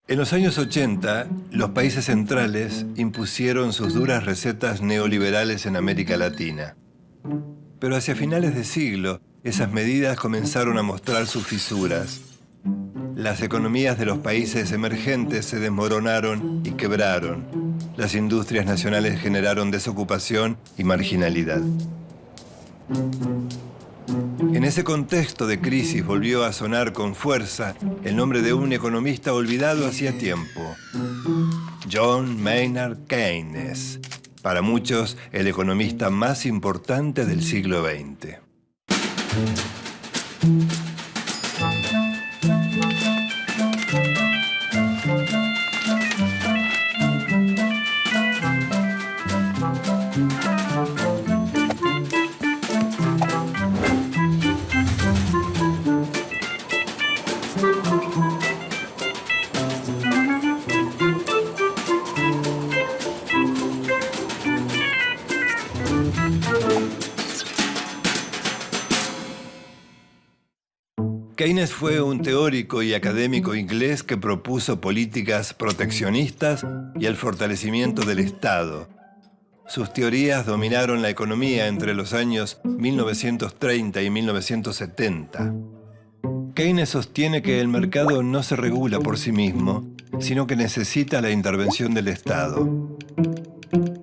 En los años 80, los países centrales impusieron sus duras recetas neoliberales en América Latina. Pero hacia finales de siglo, esas medidas comenzaron a mostrar sus fisuras. Las economías de los países emergentes se desmoronaron y quebraron. Las industrias nacionales generaron desocupación y marginalidad. En ese contexto de crisis volvió a sonar con fuerza el nombre de un economista olvidado hacía tiempo: John Maynard Keynes, para muchos el economista más importante del siglo XX. Keynes fue un teórico y académico inglés que propuso políticas proteccionistas y el fortalecimiento del Estado. Sus teorías dominaron la economía entre los años 1930 y 1970. Keynes sostiene que el mercado no se regula por sí mismo, sino que necesita la intervención del Estado.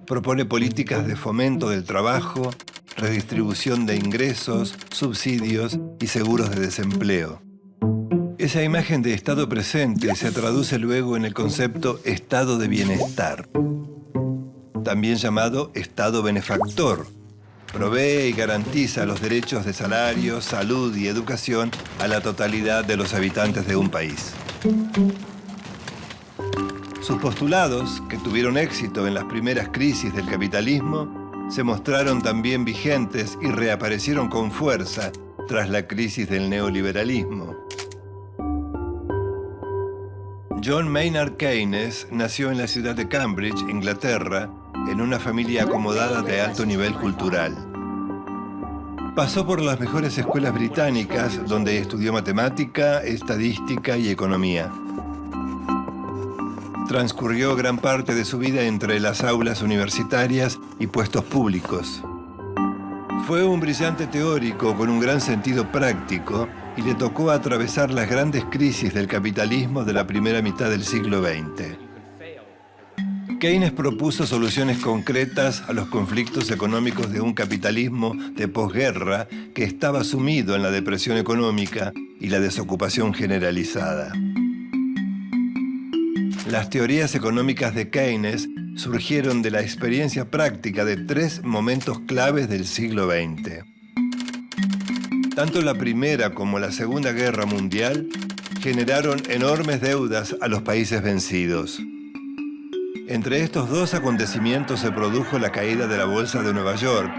Propone políticas de fomento del trabajo, redistribución de ingresos, subsidios y seguros de desempleo. Esa imagen de Estado presente se traduce luego en el concepto Estado de bienestar, también llamado Estado benefactor. Provee y garantiza los derechos de salario, salud y educación a la totalidad de los habitantes de un país. Sus postulados, que tuvieron éxito en las primeras crisis del capitalismo, se mostraron también vigentes y reaparecieron con fuerza tras la crisis del neoliberalismo. John Maynard Keynes nació en la ciudad de Cambridge, Inglaterra, en una familia acomodada de alto nivel cultural. Pasó por las mejores escuelas británicas, donde estudió matemática, estadística y economía. Transcurrió gran parte de su vida entre las aulas universitarias y puestos públicos. Fue un brillante teórico con un gran sentido práctico y le tocó atravesar las grandes crisis del capitalismo de la primera mitad del siglo XX. Keynes propuso soluciones concretas a los conflictos económicos de un capitalismo de posguerra que estaba sumido en la depresión económica y la desocupación generalizada. Las teorías económicas de Keynes surgieron de la experiencia práctica de tres momentos claves del siglo XX. Tanto la Primera como la Segunda Guerra Mundial generaron enormes deudas a los países vencidos. Entre estos dos acontecimientos se produjo la caída de la Bolsa de Nueva York,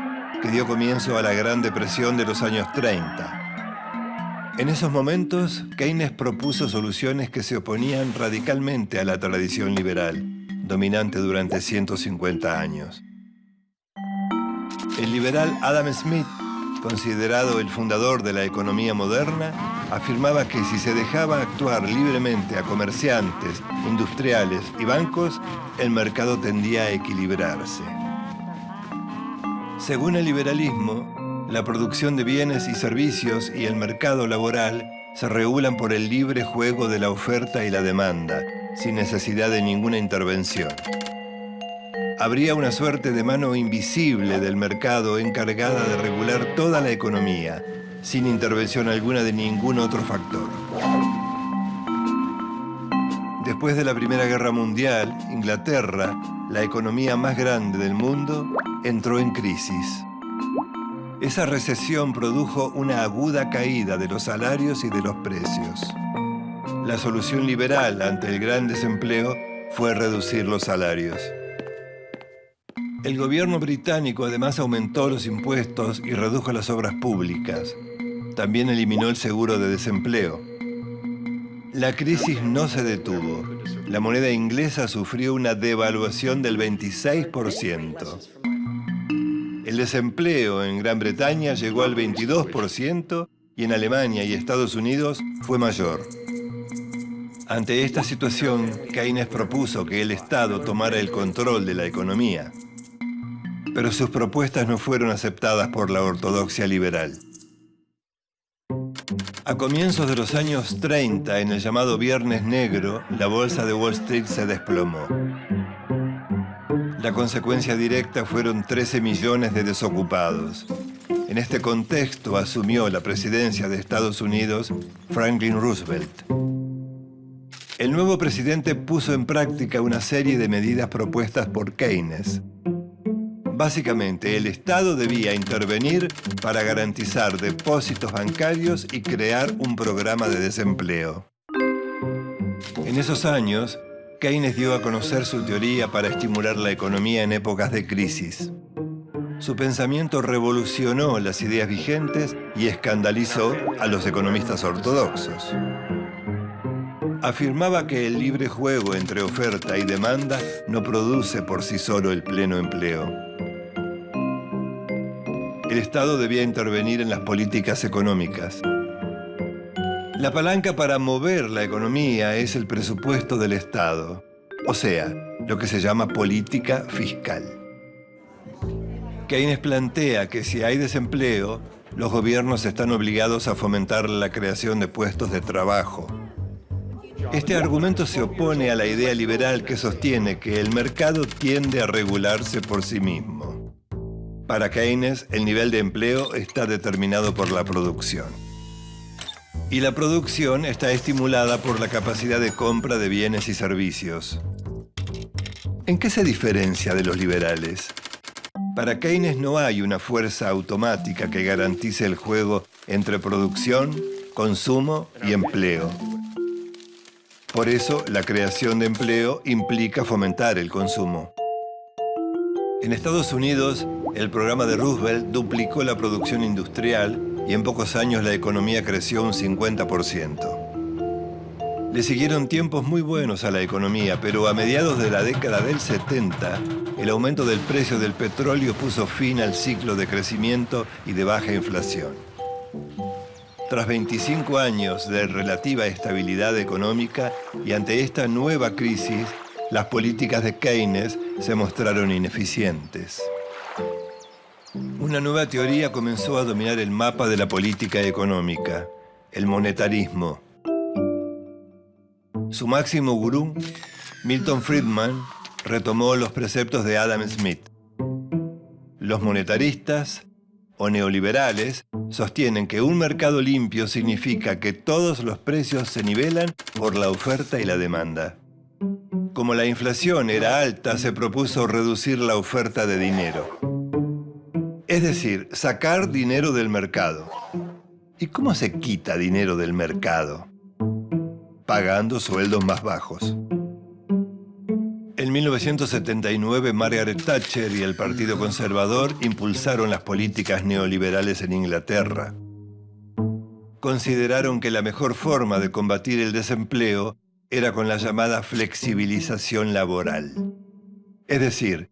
que dio comienzo a la Gran Depresión de los años 30. En esos momentos, Keynes propuso soluciones que se oponían radicalmente a la tradición liberal, dominante durante 150 años. El liberal Adam Smith, considerado el fundador de la economía moderna, afirmaba que si se dejaba actuar libremente a comerciantes, industriales y bancos, el mercado tendía a equilibrarse. Según el liberalismo, la producción de bienes y servicios y el mercado laboral se regulan por el libre juego de la oferta y la demanda, sin necesidad de ninguna intervención. Habría una suerte de mano invisible del mercado encargada de regular toda la economía, sin intervención alguna de ningún otro factor. Después de la Primera Guerra Mundial, Inglaterra, la economía más grande del mundo, entró en crisis. Esa recesión produjo una aguda caída de los salarios y de los precios. La solución liberal ante el gran desempleo fue reducir los salarios. El gobierno británico además aumentó los impuestos y redujo las obras públicas. También eliminó el seguro de desempleo. La crisis no se detuvo. La moneda inglesa sufrió una devaluación del 26%. El desempleo en Gran Bretaña llegó al 22% y en Alemania y Estados Unidos fue mayor. Ante esta situación, Keynes propuso que el Estado tomara el control de la economía, pero sus propuestas no fueron aceptadas por la ortodoxia liberal. A comienzos de los años 30, en el llamado Viernes Negro, la bolsa de Wall Street se desplomó. La consecuencia directa fueron 13 millones de desocupados. En este contexto asumió la presidencia de Estados Unidos Franklin Roosevelt. El nuevo presidente puso en práctica una serie de medidas propuestas por Keynes. Básicamente, el Estado debía intervenir para garantizar depósitos bancarios y crear un programa de desempleo. En esos años, Keynes dio a conocer su teoría para estimular la economía en épocas de crisis. Su pensamiento revolucionó las ideas vigentes y escandalizó a los economistas ortodoxos. Afirmaba que el libre juego entre oferta y demanda no produce por sí solo el pleno empleo. El Estado debía intervenir en las políticas económicas. La palanca para mover la economía es el presupuesto del Estado, o sea, lo que se llama política fiscal. Keynes plantea que si hay desempleo, los gobiernos están obligados a fomentar la creación de puestos de trabajo. Este argumento se opone a la idea liberal que sostiene que el mercado tiende a regularse por sí mismo. Para Keynes, el nivel de empleo está determinado por la producción. Y la producción está estimulada por la capacidad de compra de bienes y servicios. ¿En qué se diferencia de los liberales? Para Keynes no hay una fuerza automática que garantice el juego entre producción, consumo y empleo. Por eso, la creación de empleo implica fomentar el consumo. En Estados Unidos, el programa de Roosevelt duplicó la producción industrial y en pocos años la economía creció un 50%. Le siguieron tiempos muy buenos a la economía, pero a mediados de la década del 70, el aumento del precio del petróleo puso fin al ciclo de crecimiento y de baja inflación. Tras 25 años de relativa estabilidad económica y ante esta nueva crisis, las políticas de Keynes se mostraron ineficientes. Una nueva teoría comenzó a dominar el mapa de la política económica, el monetarismo. Su máximo gurú, Milton Friedman, retomó los preceptos de Adam Smith. Los monetaristas, o neoliberales, sostienen que un mercado limpio significa que todos los precios se nivelan por la oferta y la demanda. Como la inflación era alta, se propuso reducir la oferta de dinero. Es decir, sacar dinero del mercado. ¿Y cómo se quita dinero del mercado? Pagando sueldos más bajos. En 1979, Margaret Thatcher y el Partido Conservador impulsaron las políticas neoliberales en Inglaterra. Consideraron que la mejor forma de combatir el desempleo era con la llamada flexibilización laboral. Es decir,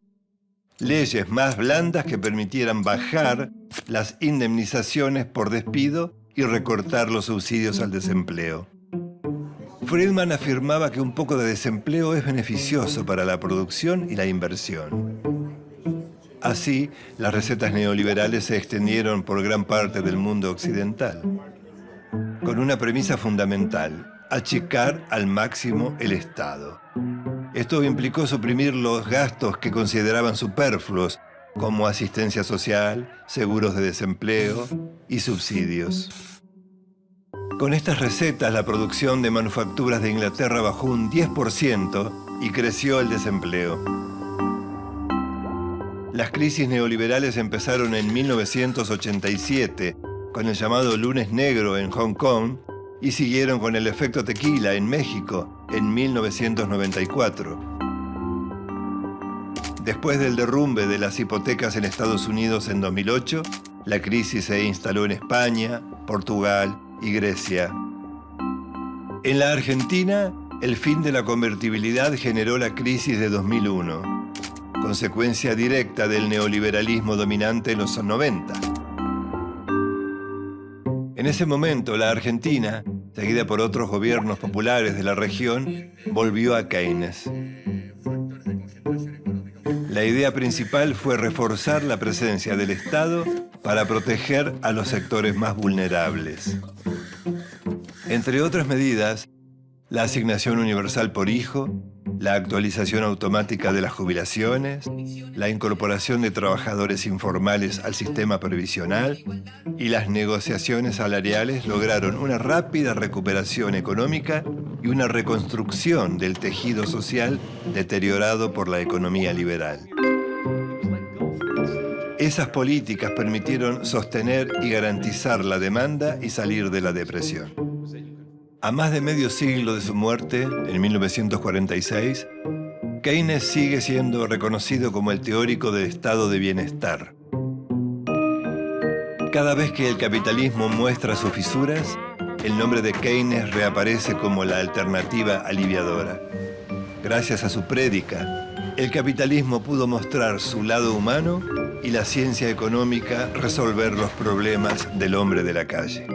leyes más blandas que permitieran bajar las indemnizaciones por despido y recortar los subsidios al desempleo. Friedman afirmaba que un poco de desempleo es beneficioso para la producción y la inversión. Así, las recetas neoliberales se extendieron por gran parte del mundo occidental, con una premisa fundamental: achicar al máximo el Estado. Esto implicó suprimir los gastos que consideraban superfluos, como asistencia social, seguros de desempleo y subsidios. Con estas recetas, la producción de manufacturas de Inglaterra bajó un 10% y creció el desempleo. Las crisis neoliberales empezaron en 1987, con el llamado Lunes Negro en Hong Kong, y siguieron con el efecto tequila en México en 1994. Después del derrumbe de las hipotecas en Estados Unidos en 2008, la crisis se instaló en España, Portugal y Grecia. En la Argentina, el fin de la convertibilidad generó la crisis de 2001, consecuencia directa del neoliberalismo dominante en los 90. En ese momento, la Argentina, seguida por otros gobiernos populares de la región, volvió a Keynes. La idea principal fue reforzar la presencia del Estado para proteger a los sectores más vulnerables. Entre otras medidas, la asignación universal por hijo, la actualización automática de las jubilaciones, la incorporación de trabajadores informales al sistema previsional y las negociaciones salariales lograron una rápida recuperación económica y una reconstrucción del tejido social deteriorado por la economía liberal. Esas políticas permitieron sostener y garantizar la demanda y salir de la depresión. A más de medio siglo de su muerte, en 1946, Keynes sigue siendo reconocido como el teórico del estado de bienestar. Cada vez que el capitalismo muestra sus fisuras, el nombre de Keynes reaparece como la alternativa aliviadora. Gracias a su prédica, el capitalismo pudo mostrar su lado humano y la ciencia económica resolver los problemas del hombre de la calle.